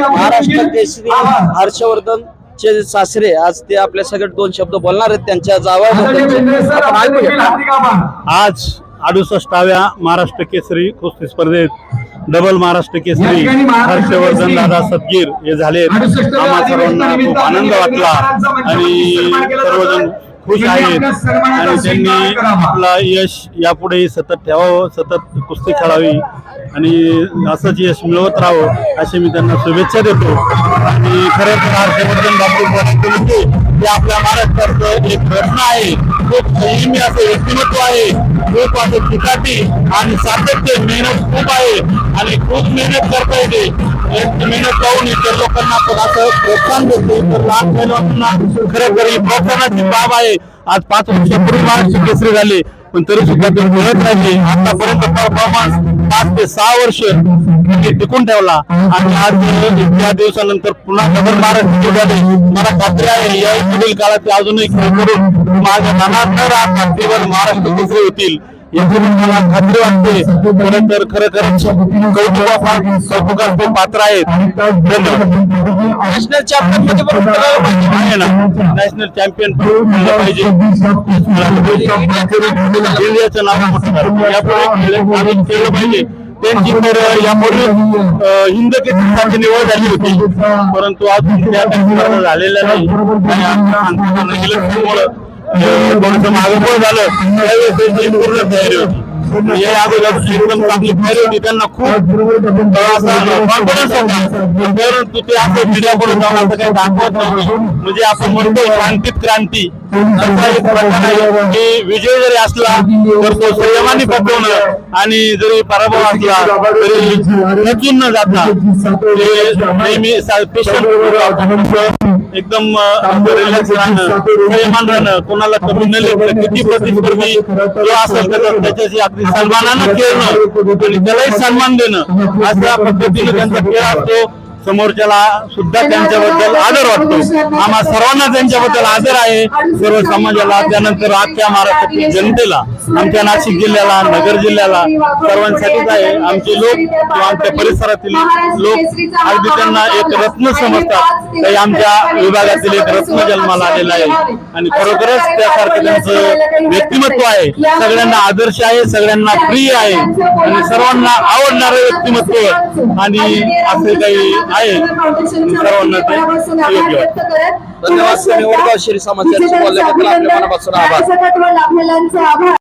महाराष्ट्र केसरी हर्षवर्धन चे सासरे आज ते आपल्या सगळे दोन शब्द बोलणार आहेत त्यांच्या आज 68व्या महाराष्ट्र केसरी कुस्ती स्पर्धेत डबल महाराष्ट्र केसरी हर्षवर्धन दादा सदगीर हे झाले। आम्हा सर्वांना खूप आनंद वाटला आणि सर्वजण खुश आहेत आणि त्यांनी आपला यश यापुढे सतत ठेवावं, सतत कुस्ती खेळावी आणि असंच यश मिळवत राहावं अशी मी त्यांना शुभेच्छा देतो। आणि खरं तर हर्षवर्धन बापू हे आपल्या महाराष्ट्राचं एक रत्न आहे, खूप संयमी असं व्यक्तिमत्व आहे, खूप असं चिकाटी आणि सातत्य मेहनत खूप आहे आणि खूप मेहनत करता येते। मेहनत पाहून इतर लोकांना पण असं प्रोत्साहन देतो, तर लहान मुलांना खरं तर ही प्रोत्साहनाची बाब आहे। आज 5 वर्षापूर्वी महाराष्ट्र केसरी झाले पण तरी सुद्धा ते मिळत राहिले। आतापर्यंत परफॉर्मन्स 5 ते 6 वर्ष टिकून ठेवला आणि आज इतक्या दिवसानंतर पुन्हा डबल महाराष्ट्र झाले। मला खात्री आहे या पुढील काळात ते अजूनही खेळ करून माझ्या मनात राहतात महाराष्ट्र केसरी होतील याची मला खात्री वाटते। कौतुकाचे पात्र आहेत। नॅशनल चॅम्पियन आहे ना, नॅशनल चॅम्पियन पाहिजे, इंडियाचं नाव मोठं यापुढे खेळलं पाहिजे। त्यांची तर यापूर्वी हिंद केसरीसाठी निवड झाली होती परंतु अजून त्या झालेल्या नाही थोडस मागपुढे झालं त्यावेळेस पूर्ण तयारी होती। या अगोदर एकदम चांगली तयारी होती, त्यांना खूप कॉन्फिडन्स होता परंतु ते असं मीडियाकडून जाऊन असं काही दाखवत नव्हतं। म्हणजे आपण म्हणतो शांतीत क्रांती की विजय जरी असला तर तो संयमाने पटवणं आणि जरी पराभव असला तरी खचून न जाता नेहमी एकदम रिलॅक्स राहणं, संयमान राहणं, कोणाला कमी न लेखलं, किती प्रतिस्पर्धी जो असेल त्याच्याशी अगदी सन्मानानं खेळणं आणि त्यालाही सन्मान देणं अशा पद्धतीने त्यांचा खेळ असतो। समोरच्याला सुद्धा त्यांच्याबद्दल आदर वाटतो, आम्हा सर्वांना त्यांच्याबद्दल आदर आहे, सर्व समाजाला, त्यानंतर आजच्या महाराष्ट्रातील जनतेला, आमच्या नाशिक जिल्ह्याला, नगर जिल्ह्याला सर्वांसाठीच आहे। आमचे लोक किंवा आमच्या परिसरातील लोक अगदी त्यांना एक रत्न समजतात, काही आमच्या विभागातील एक रत्न जन्माला आलेला आहे आणि खरोखरच त्यासारखं त्यांचं व्यक्तिमत्व आहे, सगळ्यांना आदर्श आहे, सगळ्यांना प्रिय आहे आणि सर्वांना आवडणारं व्यक्तिमत्व आणि असे काही आहे सर्वांना ते योग्य वाटतं। धन्यवाद। वडगाव श्री समाजाची बोलल्याबद्दल आपल्या मनापासून आभार।